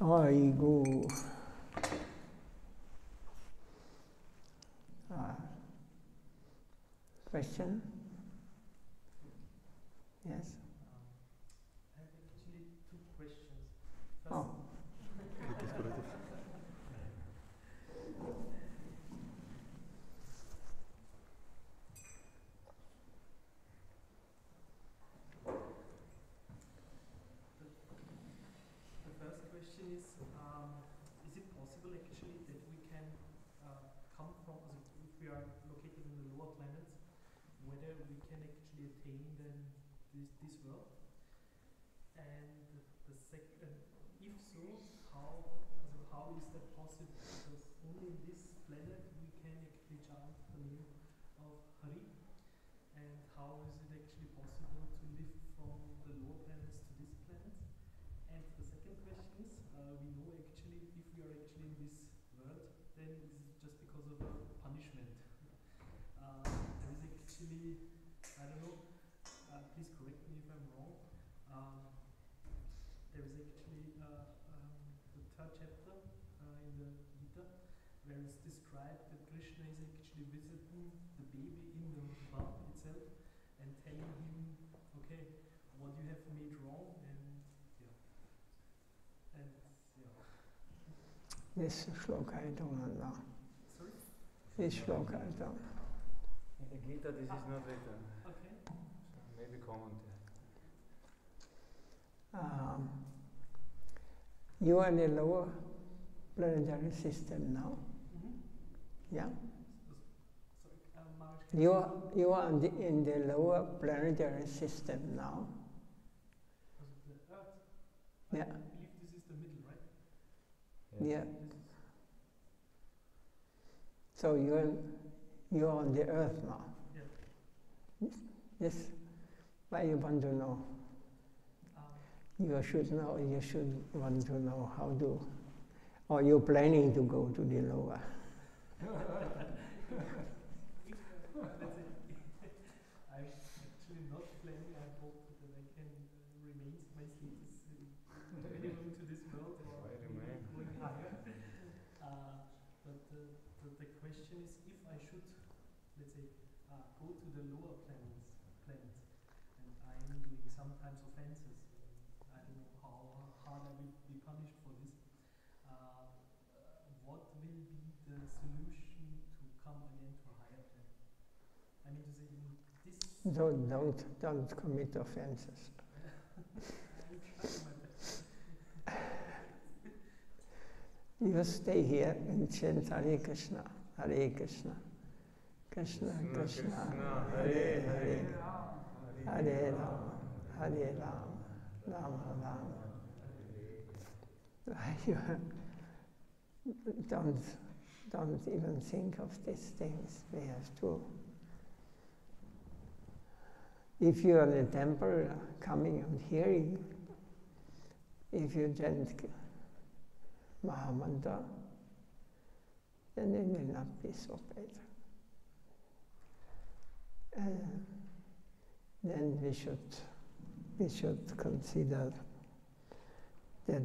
아이고. Question? Yes? I have actually two questions. First, Oh. the first question is it possible actually that we can come from, if we are located in the lower planets, whether we can actually attain then this world? And the second, if so, how is that possible? Because only in this planet we can actually chant the name of Hari. And how is it actually possible to live from the lower planets to these planets? And the second question is, we know actually if we are actually in this world, then this is just because of a punishment. There is actually, I don't know, please correct me if I'm wrong. There is actually the third chapter in the Gita, where it's described that Krishna is actually visiting the baby in the mouth itself and telling him, okay, what you have made wrong, and yeah. This shloka I don't know. Sorry? This shloka I don't know. In the Gita this is not written. Okay. So maybe commentary. You are in the lower planetary system now. Mm-hmm. Yeah? Sorry, Maharaj, You are in the lower planetary system now. was it the Earth? Yeah. I believe this is the middle, right? Yeah. This is So you're on the earth now. Yeah. Yes. Why you want to know? You should know. You should want to know how to. Or you're planning to go to the lower. I'm actually not planning. I hope that I can remain my status minimum to this world or maybe going higher. But the question is, if I should, let's say, go to the lower planets, and I'm doing sometimes offenses, I don't know how hard I will be punished for this. What will be the solution to come again to a higher plane? I mean to say, in this. Don't commit offenses. I'm trying my best. You stay here and chant Hare Krishna, Hare Krishna, Krishna Krishna, Hare Hare, Hare Rama, Hare Rama, Rama Rama. Don't even think of these things. We have to. If you are in a temple, coming and hearing, if you chant Mahamantra, then it will not be so bad. Then we should consider that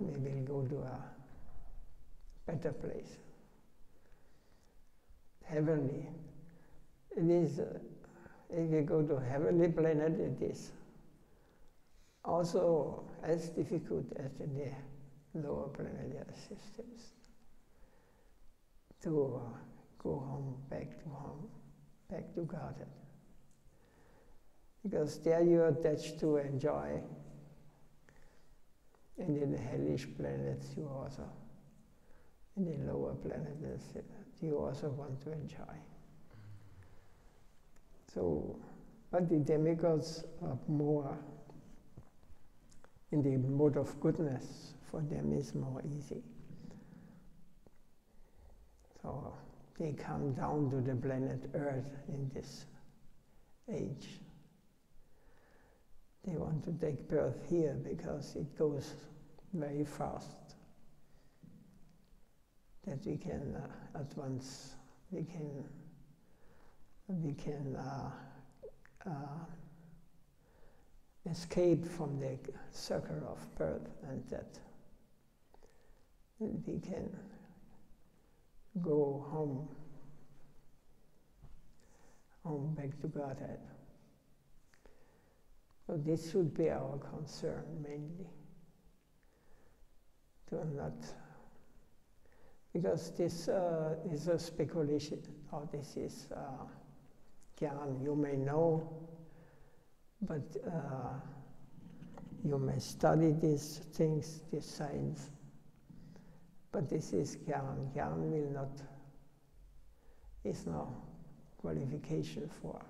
we will go to a better place, heavenly. It is, if you go to heavenly planet, it is also as difficult as in the lower planetary systems to go home, back to Godhead. Because there you are attached to enjoy, and in the hellish planets you also, in the lower planets you also want to enjoy. So, but the demigods are more in the mode of goodness. For them is more easy. So they come down to the planet Earth in this age. They want to take birth here because it goes very fast. That we can at once escape from the circle of birth and death. and we can go home back to Godhead. So this should be our concern mainly. To not, because this is a speculation, or this is Gyan. You may know, but you may study these things, this science, but this is Gyan. Gyan will not, is no qualification for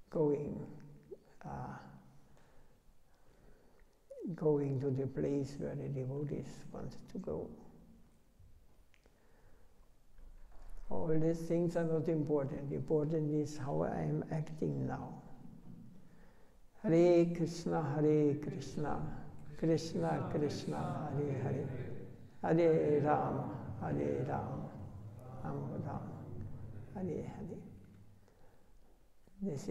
going to the place where the devotees want to go. All these things are not important. Important is how I am acting now. Hare Krishna, Krishna Krishna, Hare Hare, Hare Rama, Rama, Rama, Hare Hare. This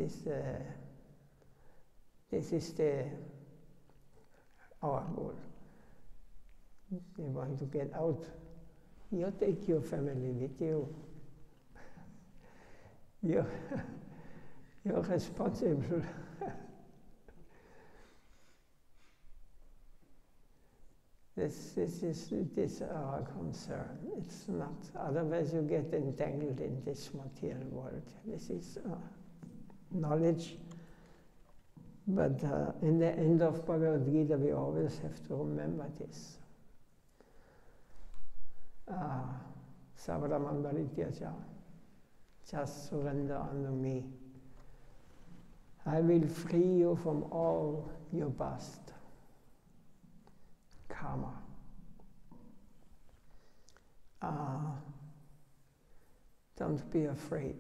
is our goal. You want to get out, you take your family with you. You're responsible. This is our concern. It's not, otherwise you get entangled in this material world. This is knowledge. But in the end of Bhagavad Gita, we always have to remember this. Savaraman Varityaja, just surrender unto me. I will free you from all your past karma. Don't be afraid.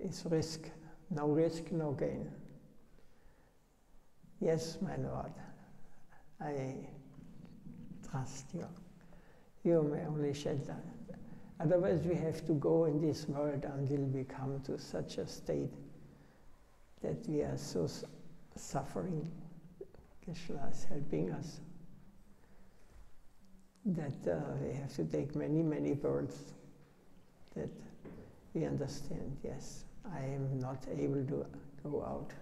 It's risk, no gain. Yes, my Lord, I trust you. You may only shelter. Otherwise we have to go in this world until we come to such a state that we are so suffering. Krishna is helping us. That we have to take many, many births. That we understand, yes, I am not able to go out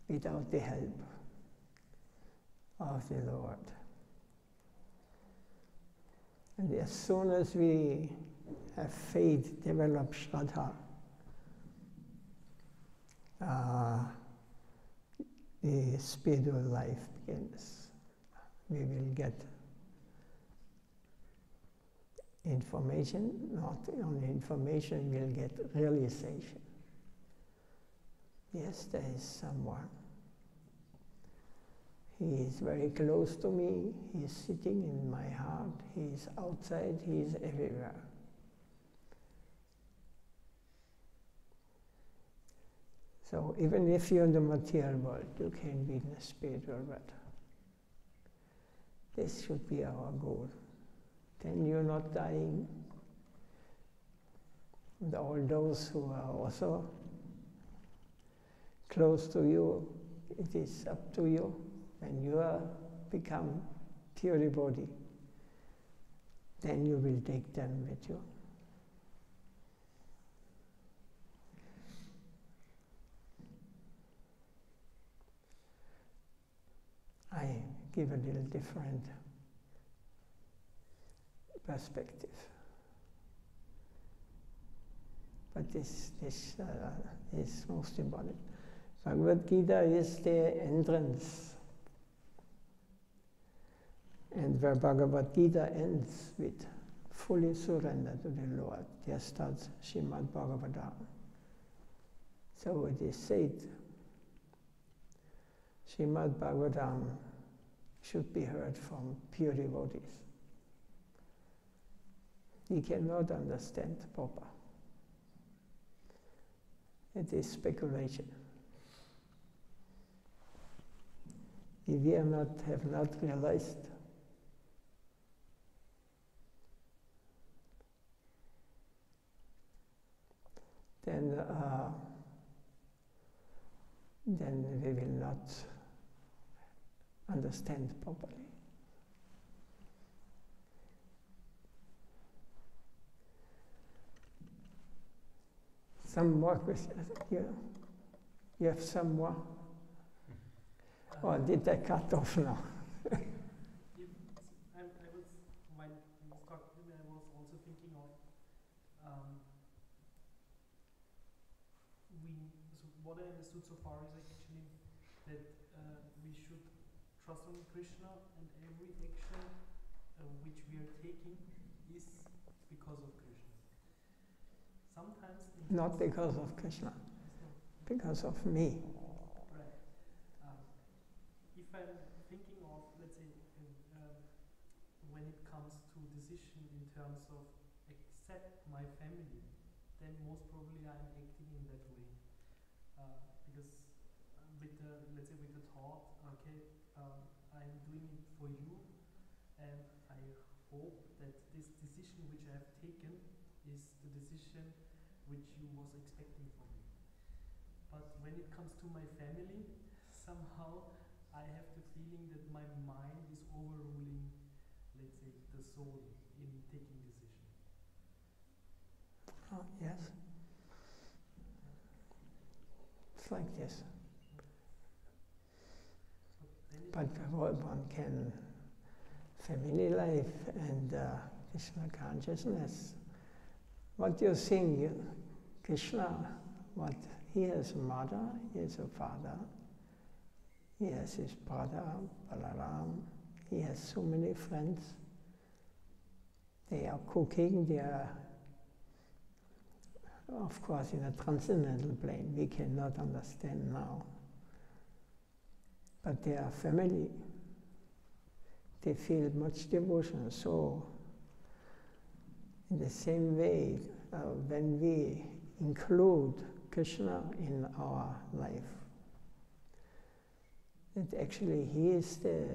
without the help of the Lord. And as soon as we have faith, develop Shraddha, the spiritual life begins. We will get information, not only information, we'll get realization. Yes, there is someone. He is very close to me, he is sitting in my heart, he is outside, he is everywhere. So even if you're in the material world, you can be in the spiritual world. This should be our goal. Then you're not dying. And all those who are also close to you, it is up to you. When you become pure devotee, then you will take them with you. I give a little different perspective. But this is most important. Bhagavad Gita is the entrance. And where Bhagavad Gita ends with fully surrender to the Lord, there starts Srimad Bhagavatam. So it is said, Srimad Bhagavatam should be heard from pure devotees. He cannot understand proper. It is speculation. If we have not realized then we will not understand properly. Some more questions? You have some more? Or did I cut off now? I was also thinking of what I understood so far is actually that we should trust on Krishna, and every action which we are taking is because of Krishna. Sometimes not because of Krishna, because of me. Right. If I'm thinking of, let's say, when it comes to decision in terms of accept my family, then most probably I'm acting in that way. Because with the, let's say, with the thought, okay, I'm doing it for you, and I hope that this decision which I have taken is the decision which you was expecting from me. But when it comes to my family, somehow I have the feeling that my mind is overruling, let's say, the soul in taking decision. Oh, yes. It's like this. But one can, family life and Krishna consciousness, what you think, Krishna, what he has a mother, he has a father, he has his brother, Balaram, he has so many friends. They are cooking, they are, of course, in a transcendental plane, we cannot understand now. But they are family. They feel much devotion. So, in the same way, when we include Krishna in our life, that actually he is the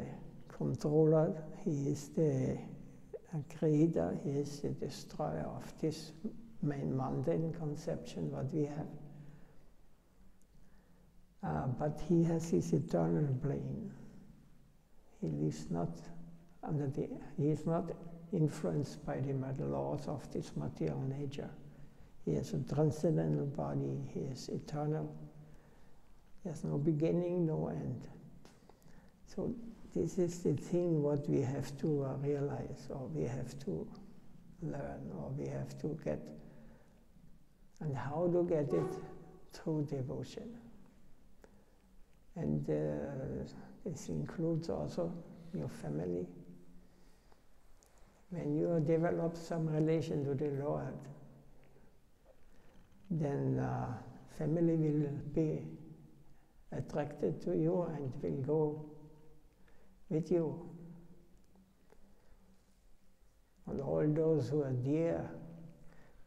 controller, he is the creator, he is the destroyer of this main mundane conception what we have. But he has his eternal plane. He lives not under he is not influenced by the laws of this material nature. He has a transcendental body, he is eternal. He has no beginning, no end. So this is the thing what we have to realize, or we have to learn, or we have to get. And how to get it? Through devotion. And this includes also your family. When you develop some relation to the Lord, then family will be attracted to you and will go with you. And all those who are dear,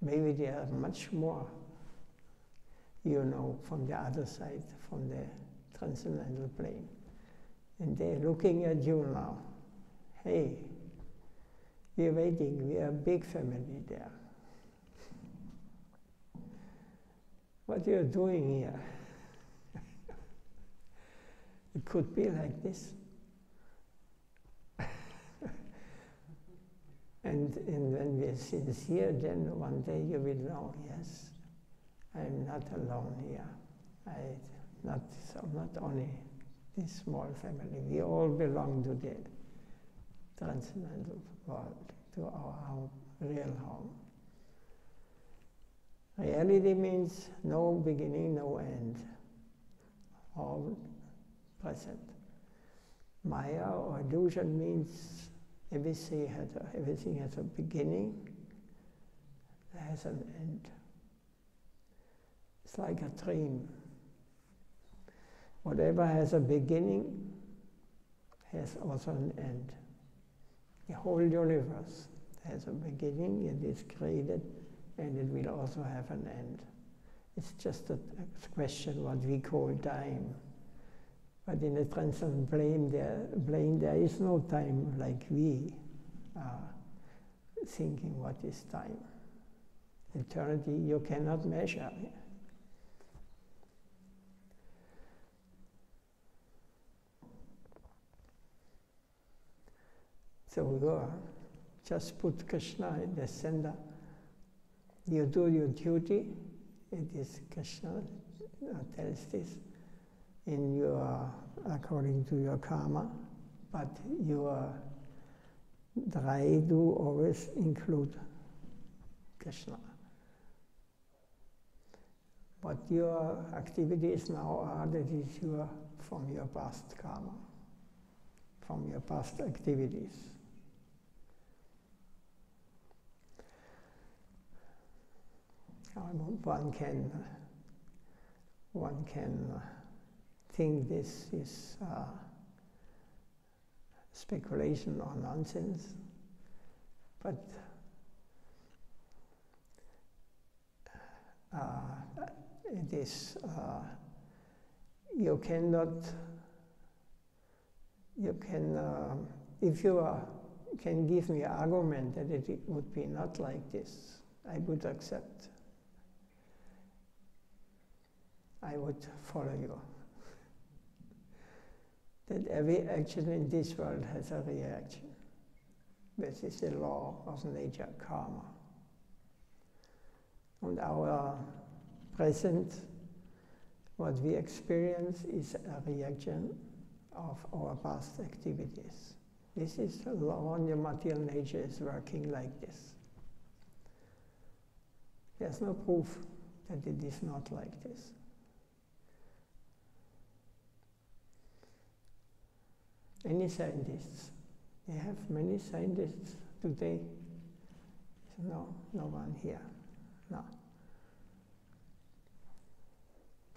maybe they are much more, you know, from the other side, from the transcendental plane. And they're looking at you now. Hey, we're waiting, we are a big family there. What are you doing here? It could be like this. And when we are sincere, then one day you will know, yes, I'm not alone here. Not only this small family, we all belong to the transcendental world, to our home, real home. Reality means no beginning, no end, all present. Maya or illusion means everything has a beginning, has an end. It's like a dream. Whatever has a beginning has also an end. The whole universe has a beginning, it is created, and it will also have an end. It's just a question what we call time. But in the transcendental plane, there is no time like we are thinking what is time. Eternity you cannot measure. So you just put Krishna in the center. You do your duty. It is Krishna tells this in your according to your karma, but your try to always include Krishna. What your activities now are, that is from your past karma, from your past activities. One can think this is speculation or nonsense, but it is, you can, if you can give me an argument that it would be not like this, I would accept. I would follow you. That every action in this world has a reaction. This is the law of nature, karma. And our present, what we experience, is a reaction of our past activities. This is the law, and your material nature is working like this. There's no proof that it is not like this. Any scientists? They have many scientists today. No one here. No.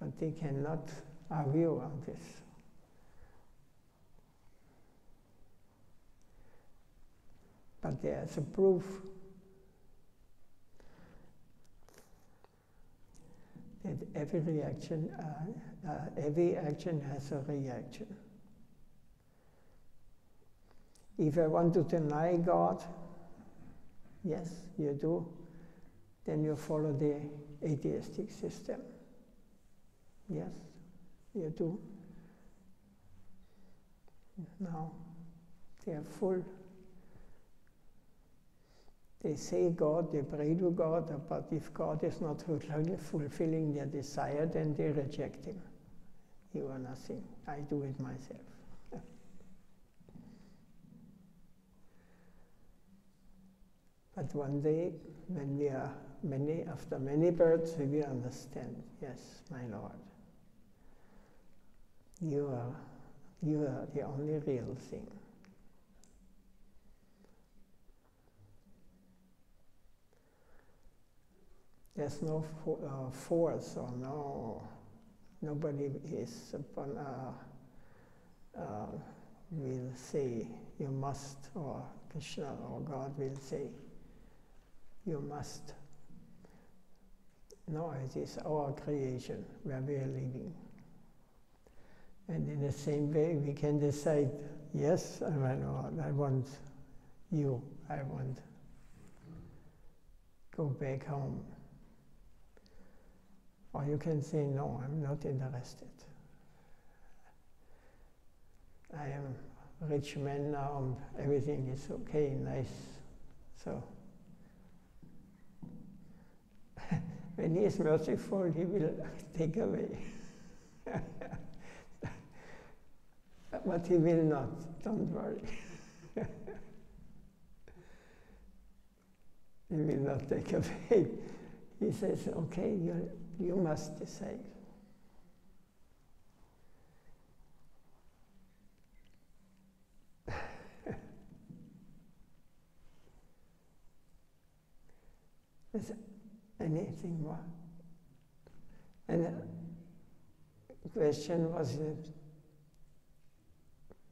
But they cannot argue on this. But there's a proof that every action has a reaction. If I want to deny God, yes, you do, then you follow the atheistic system. Yes, you do. Now, they are full. They say God, they pray to God, but if God is not fulfilling their desire, then they reject Him. You are nothing. I do it myself. But one day, when we are after many births, we will understand, yes, my Lord, you are the only real thing. There's no force or nobody is upon will say you must, or Krishna or God will say you must. No, it is our creation where we are living. And in the same way, we can decide, yes, my Lord, I want you, I want go back home. Or you can say, no, I'm not interested. I am a rich man now, and everything is okay, nice. So, when He is merciful, He will take away. But He will not, don't worry. He will not take away. He says, okay, you must decide. Is there anything more? And the question was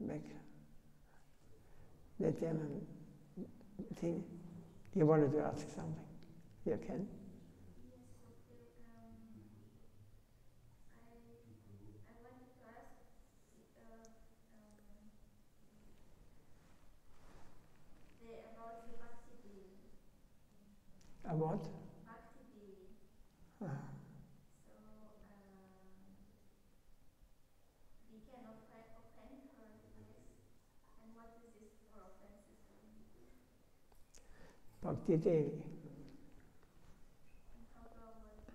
back. Let them think. You wanted to ask something? You can. About? Bhakti Devi. Uh, So, we can offend her, yes. And what is this for offenses? Bhakti Devi. And how to avoid to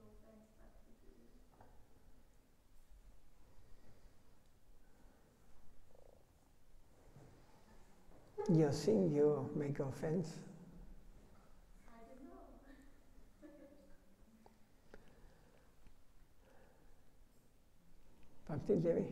offense Bhakti Devi? You think you make offense? I don't know. Bhakti Devi?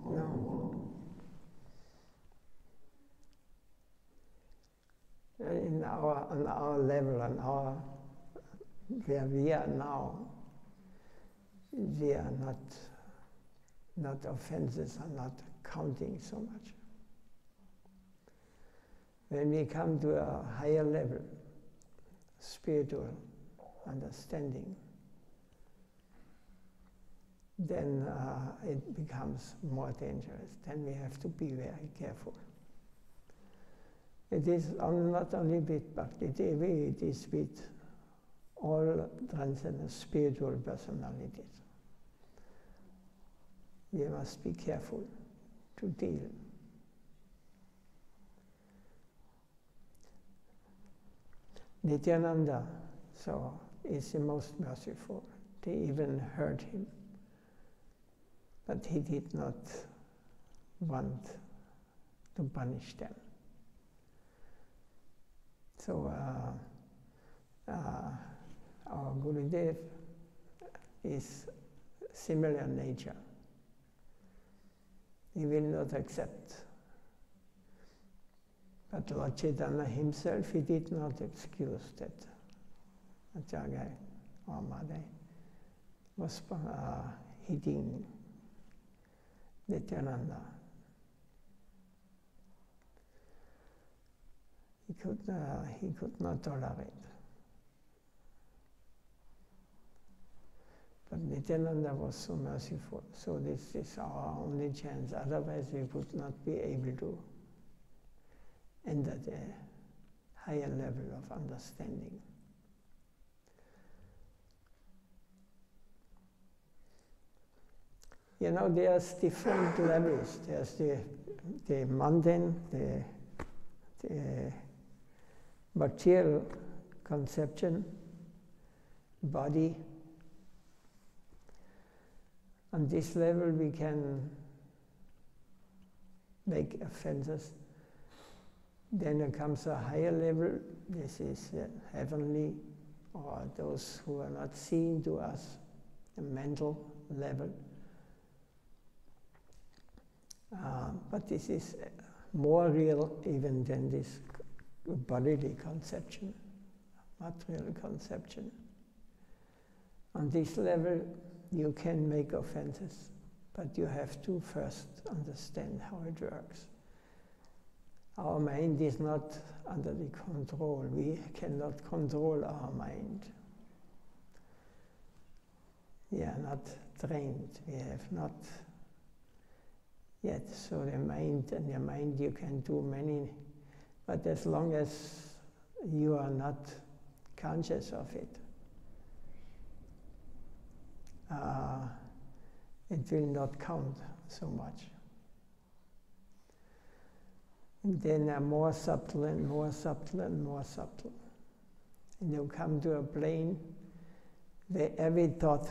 No. On our level, where we are now, we are not offenses are not counting so much. When we come to a higher level, spiritual understanding, then it becomes more dangerous. Then we have to be very careful. It is not only with Bhakti Devi, it is with all transcendent spiritual personalities. We must be careful to deal. Nityananda, so, is the most merciful. They even hurt him, but he did not want to punish them. So our Gurudev is similar nature. He will not accept. But Lord Chaitanya himself, he did not excuse that Acharya or Madai was hitting Nityananda. He could not tolerate. But Nityananda was so merciful, so this is our only chance. Otherwise, we would not be able to enter the higher level of understanding. You know, there's different levels. There's the mundane, the material conception, body. On this level we can make offenses. Then there comes a higher level, this is heavenly, or those who are not seen to us, a mental level. But this is more real even than this bodily conception, material conception. On this level, you can make offenses, but you have to first understand how it works. Our mind is not under the control. We cannot control our mind. We are not trained. We have not yet. So the mind, and your mind you can do many, but as long as you are not conscious of it, it will not count so much. And then more subtle and more subtle and more subtle. And you come to a plane where every thought,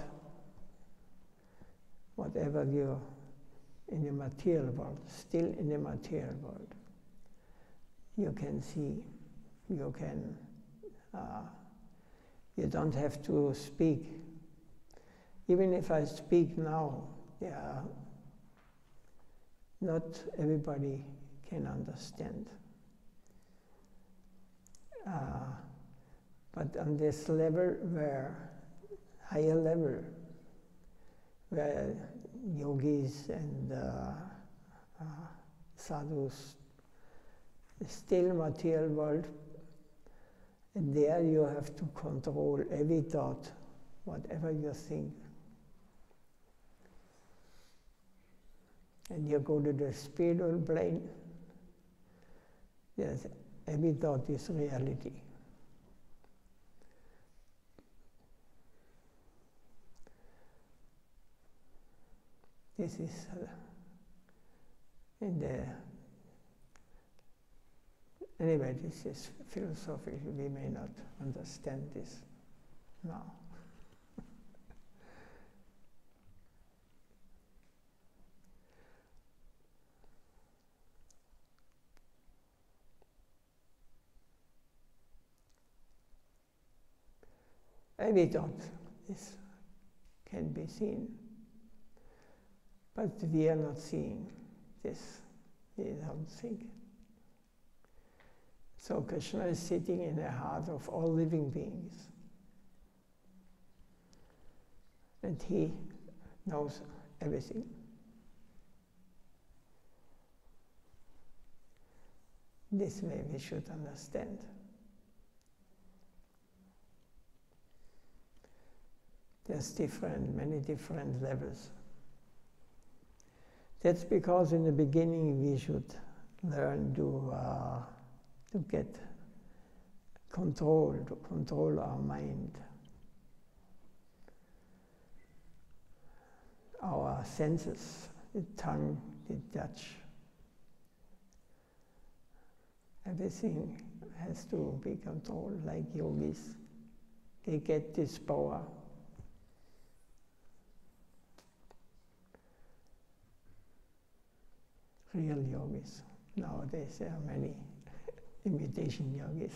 whatever you in the material world, still in the material world, you can see, you can, you don't have to speak. Even if I speak now, not everybody can understand. But on this level, higher level, where yogis and sadhus, still material world, and there you have to control every thought, whatever you think. And you go to the spiritual plane, Yes, every thought is reality. This is in the anyway, this is philosophical. We may not understand this now. Every thought can be seen, but we are not seeing this. We don't think. So Krishna is sitting in the heart of all living beings. And he knows everything. This way we should understand. There's many different levels. That's because in the beginning we should learn to get control, to control our mind, our senses, the tongue, the touch. Everything has to be controlled, like yogis. They get this power. Real yogis. Nowadays there are many imitation yogis.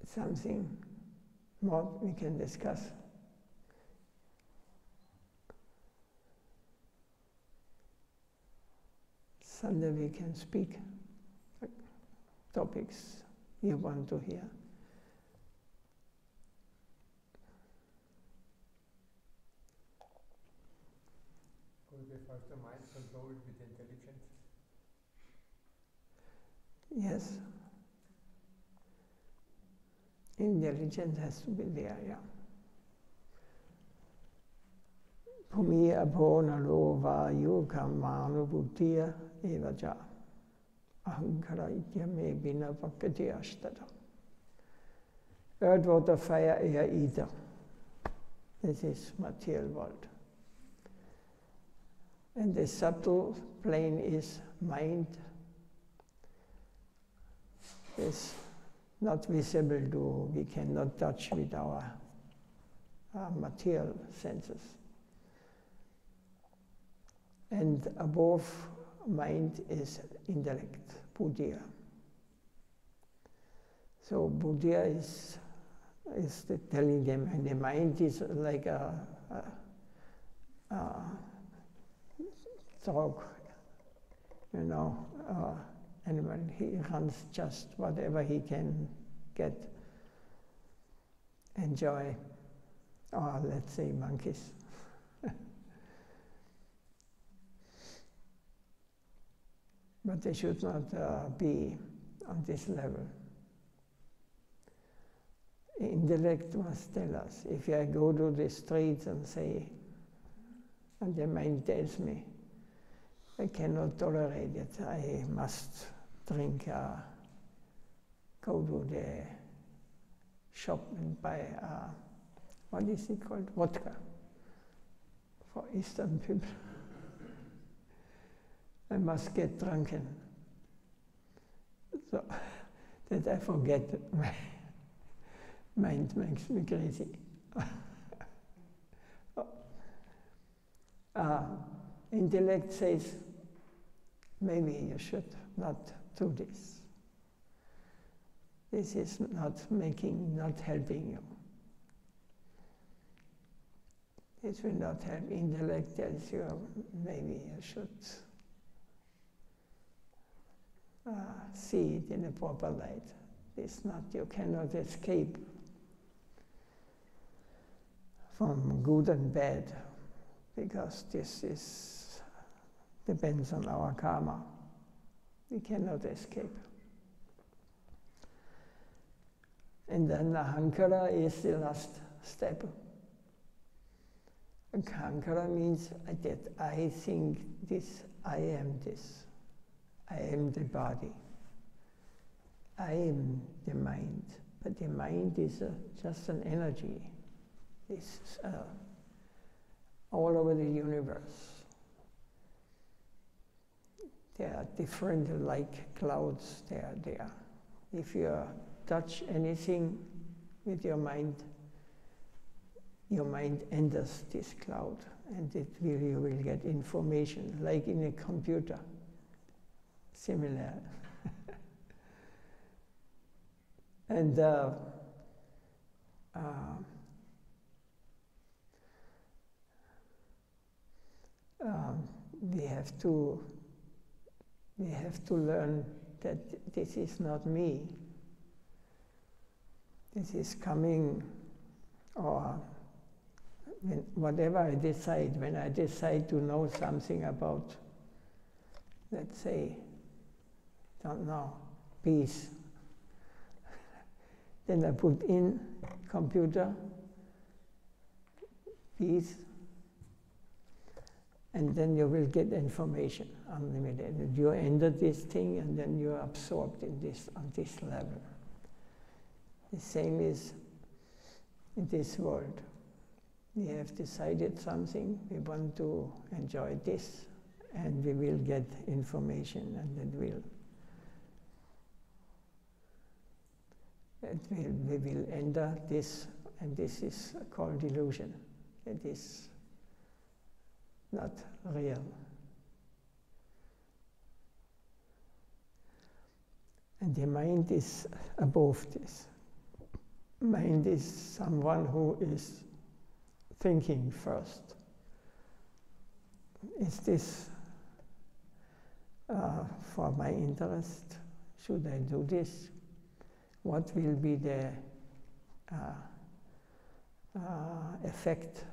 Something more we can discuss. Someday we can speak topics you want to hear. Could we first the mind controlled with intelligence? Yes. Intelligence has to be there, yeah. Bhumi abho nalo vayukam manu buddhiya evaja ahankara ityame bina vakati ashtata. Earth, water, fire, air, ether. This is material world. And the subtle plane is mind. It's not visible we cannot touch with our material senses. And above mind is intellect, buddhya. So buddhya is telling them, and the mind is like a dog, animal. He runs just whatever he can get, enjoy, or let's say monkeys. But they should not be on this level. Intellect must tell us. If I go to the streets and say, and the mind tells me, I cannot tolerate it, I must drink, go to the shop and buy, what is it called? Vodka for Eastern people. I must get drunken. So that I forget my mind makes me crazy. Intellect says, maybe you should not do this. This is not helping you. This will not help. Intellect tells you, maybe you should see it in a proper light. It's not, you cannot escape from good and bad, because this depends on our karma. We cannot escape. And then ahankara is the last step. Ahankara means that I think this, I am this. I am the body. I am the mind. But the mind is just an energy. It's all over the universe. There are different, like clouds, they are there. If you touch anything with your mind enters this cloud, and you will get information, like in a computer. Similar. And we have to learn that this is not me. This is coming, or whatever I decide, when I decide to know something about, let's say, don't know, peace. Then I put in computer, peace, and then you will get information, unlimited. You enter this thing and then you are absorbed in this, on this level. The same is in this world. We have decided something, we want to enjoy this, and we will get information, and we will enter this, and this is called illusion. It is not real. And the mind is above this. Mind is someone who is thinking first. Is this for my interest? Should I do this? What will be the effect?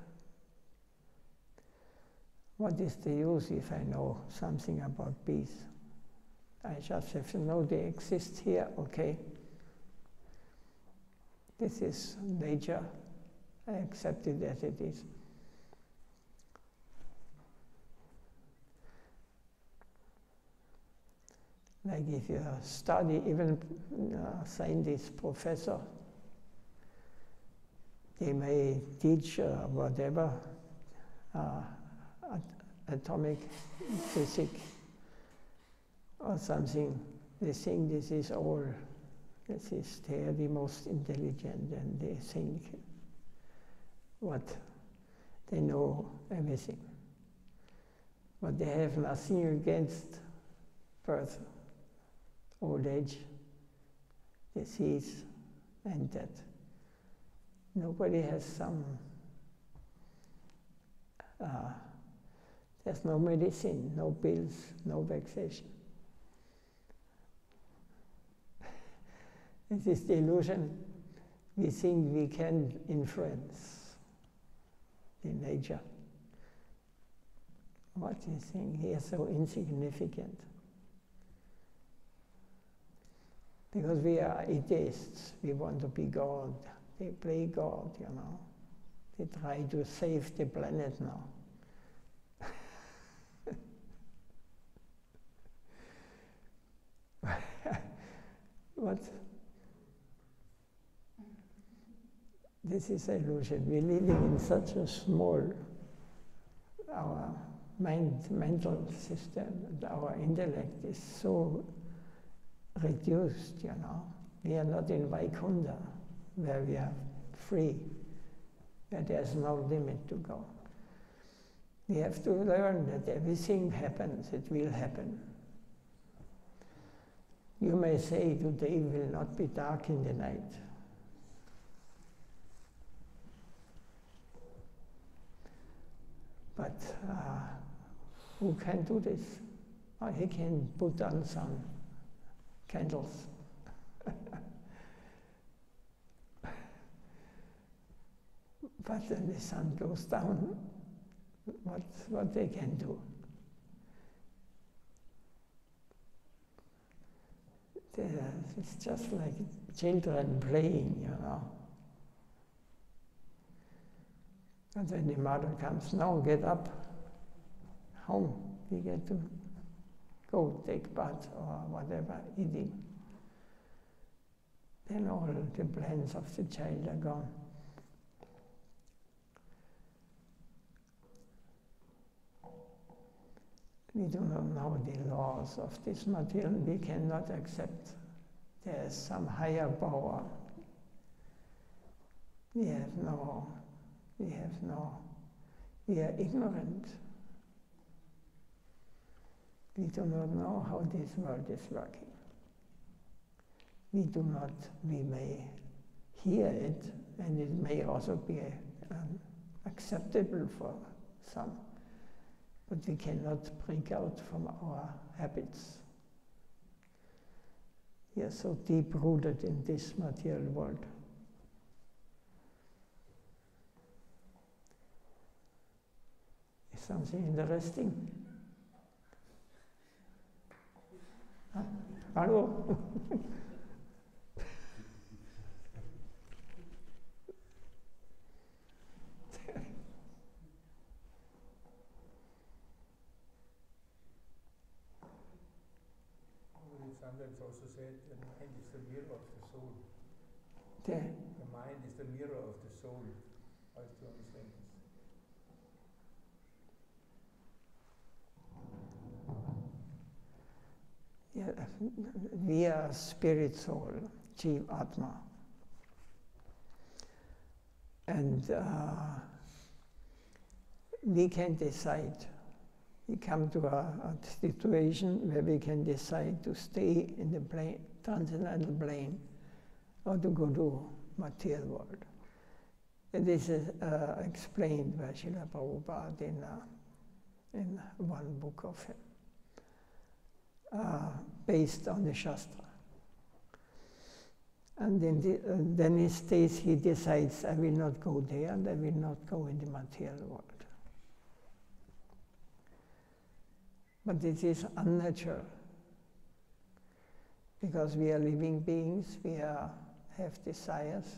What is the use if I know something about peace? I just have to know they exist here, okay. This is nature. I accept it as it is. Like if you study, even scientist, professor, they may teach whatever, atomic physics or something. They think this is all. They are the most intelligent, and they think what they know everything. But they have nothing against birth, old age, disease, and death. Nobody has there's no medicine, no pills, no vexation. This is the illusion. We think we can influence the nature. What do you think? He is so insignificant. Because we are atheists, we want to be God. They play God, you know. They try to save the planet now. What? This is illusion. We're living in such a small, our mental system, our intellect is so reduced, you know. We are not in Vaikunta, where we are free, where there's no limit to go. We have to learn that everything happens, it will happen. You may say today will not be dark in the night. But who can do this? He can put on some candles. But when the sun goes down, what they can do? It's just like children playing, you know. And then the mother comes, no, get up, home, we get to go take bath or whatever, eating. Then all the plans of the child are gone. We do not know the laws of this material. We cannot accept there is some higher power. We are ignorant. We do not know how this world is working. We may hear it, and it may also be acceptable for some, but we cannot break out from our habits. We are so deep-rooted in this material world. Is something interesting? Huh? Hello? Sometimes also said the mind is the mirror of the soul. The mind is the mirror of the soul. How is to understand this? Yeah, we are spirit soul, Jiv Atma. And we can decide. We come to a situation where we can decide to stay in the plane, transcendental plane, or to go to material world. And this is explained by Srila Prabhupada in one book of him, based on the Shastra. And then he decides, I will not go there, and I will not go in the material world. But it is unnatural, because we are living beings, we have desires,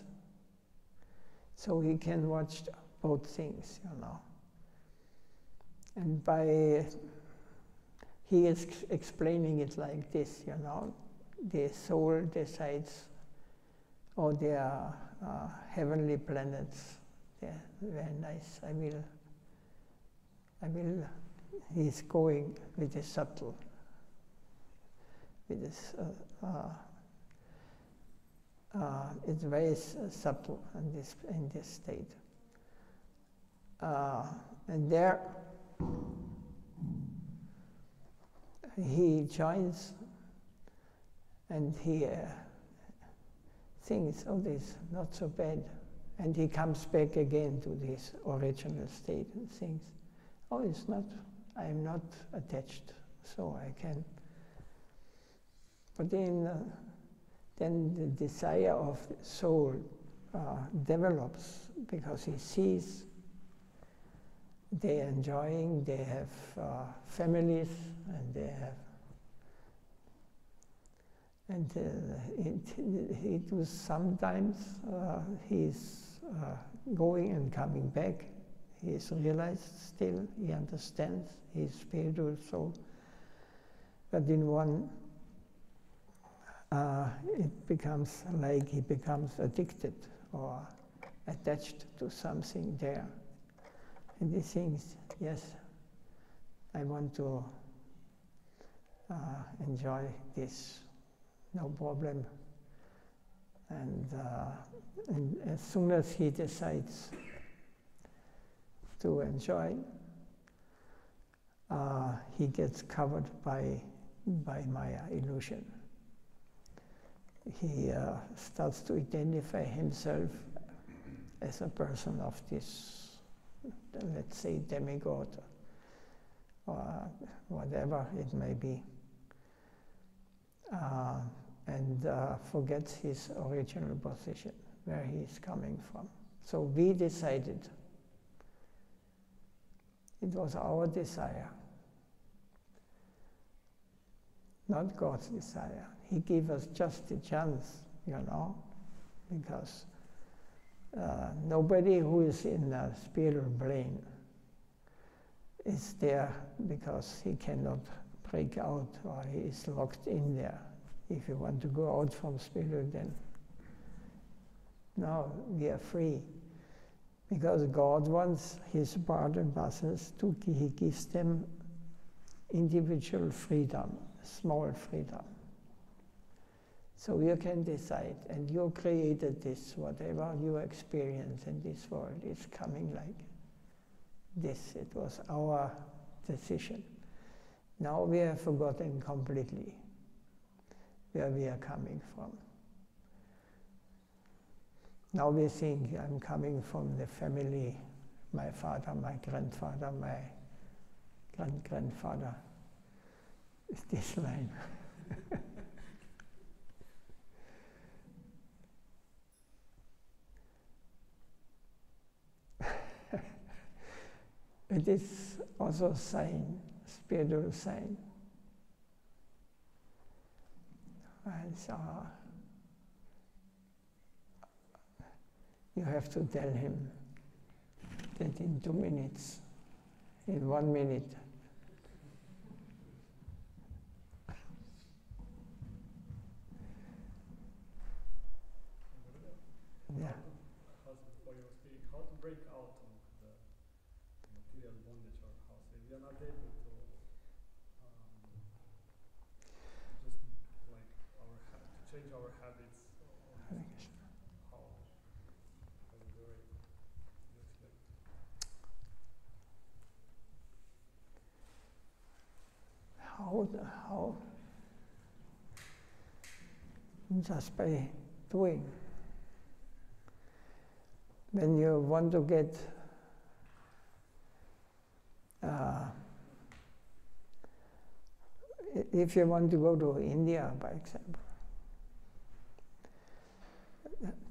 so we can watch both things, And he is explaining it like this, the soul decides, there are heavenly planets, they're very nice, he's going with the subtle, with this, it's very subtle in this state. And there he joins, and he thinks, this is not so bad. And he comes back again to this original state and thinks, it's not, I'm not attached, so I can. But then the desire of the soul develops, because he sees they're enjoying, they have families, and they have, and he does sometimes, he's going and coming back. He is realized still, he understands, his spiritual soul. But in one, it becomes like he becomes addicted or attached to something there. And he thinks, yes, I want to enjoy this, no problem. And as soon as he decides to enjoy, he gets covered by Maya, illusion. He starts to identify himself as a person of this, let's say, demigod, or whatever it may be, and forgets his original position, where he is coming from. So we decided, it was our desire, not God's desire. He gave us just a chance, because Nobody who is in the spiritual plane is there because he cannot break out or he is locked in there. If you want to go out from spirit, then no, we are free. Because God wants his part and parcels to, he gives them individual freedom, small freedom. So you can decide, and you created this, whatever you experience in this world is coming like this. It was our decision. Now we have forgotten completely where we are coming from. Now we think I'm coming from the family, my father, my grandfather, my grandfather. It's this line. It is also sign, spiritual sign. And so you have to tell him that in 2 minutes, in 1 minute, yeah. For your speaking, how to break out of the material bondage, or how say we are not able to just like to change our habits. How we do it? Just like How? Just by doing. When you want to get if you want to go to India, by example,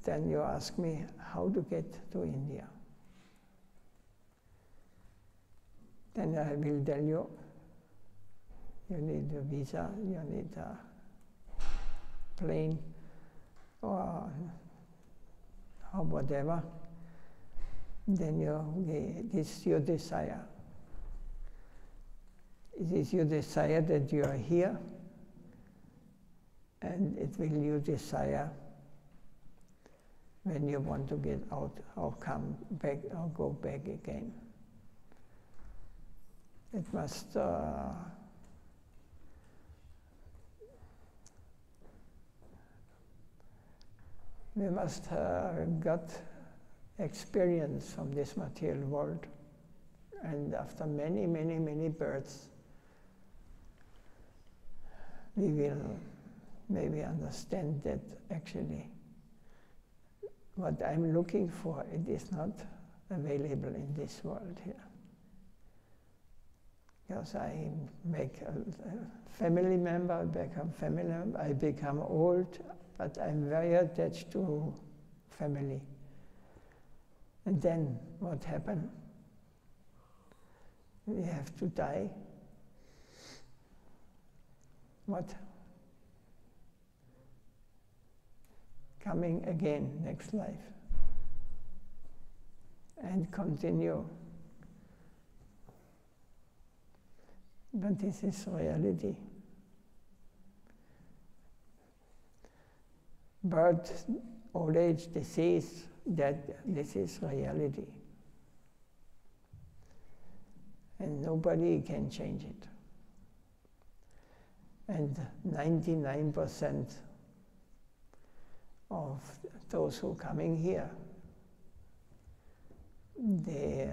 then you ask me how to get to India. Then I will tell you, you need a visa, you need a plane, or whatever. Then this is your desire. It is your desire that you are here, and it will you desire when you want to get out or come back or go back again. It must we must got experience from this material world, and after many, many, many births, we will maybe understand that actually what I'm looking for, it is not available in this world here. Because I make a family member, I become family member, I become old, but I'm very attached to family. And then what happened? We have to die. What? Coming again, next life. And continue. But this is reality. Birth, old age, disease, this is reality. And nobody can change it. And 99% of those who are coming here, they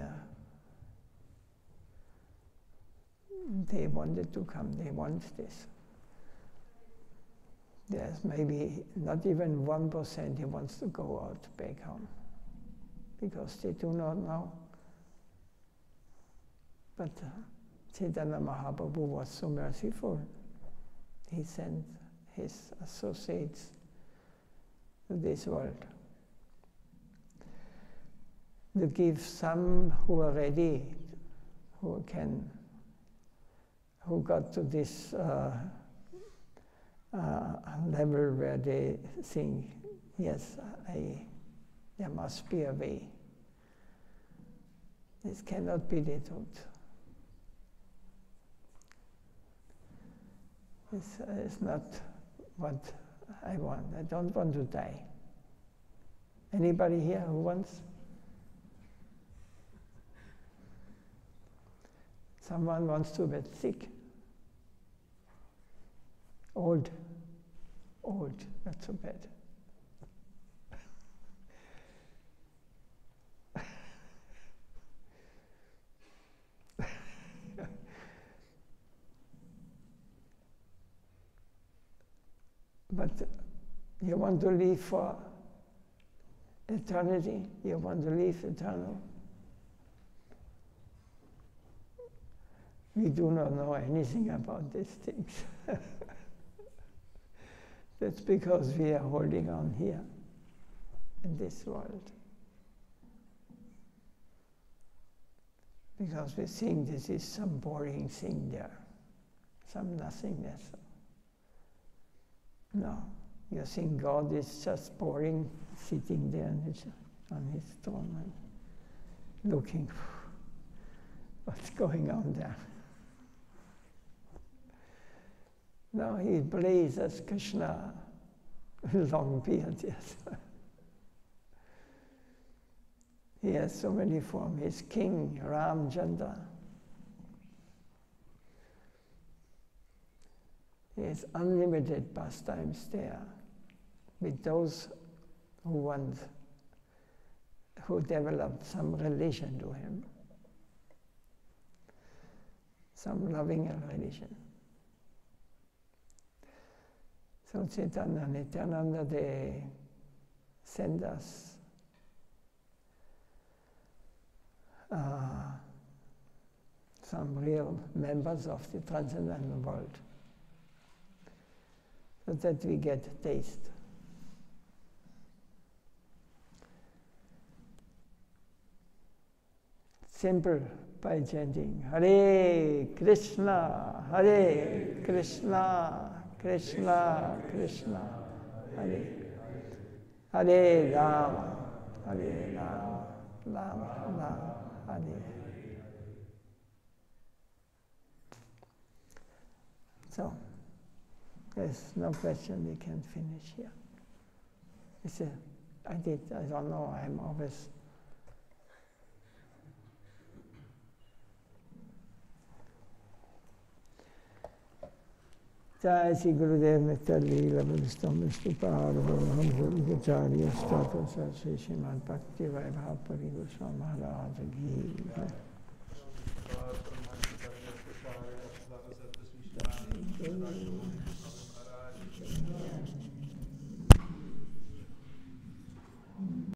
wanted to come, they want this. There's maybe not even 1% who wants to go out back home, because they do not know. But Chaitanya Mahaprabhu was so merciful. He sent his associates to this world to give some who are ready, who got to this level where they think, yes, There must be a way. This cannot be the truth. This is not what I want. I don't want to die. Anybody here who wants? Someone wants to get sick. Old, not so bad. But you want to live for eternity? You want to live eternal? We do not know anything about these things. That's because we are holding on here in this world. Because we think this is some boring thing there, some nothingness. No, you think God is just boring, sitting there on his throne and looking what's going on there. No, he plays as Krishna, long beard, yes. He has so many forms. He's King Ramchandra. He has unlimited pastimes there with those who developed some relation to him, some loving relation. So Chaitanya and Nityananda, they send us some real members of the transcendental world, so that we get taste. Simple, by chanting Hare Krishna, Hare Krishna, Krishna Krishna, Hare Hare Rama, Hare Rama, Rama Rama, Hare. So, there's no question, we can finish here. I don't know, I'm always... Jai Sri Gurudev Mr. Leela Bhadistam Vishnupada Bhagavan Gurukacharya Stata Sri Srimad Bhakti Vaibhav Pari Goswami Maharaj Ki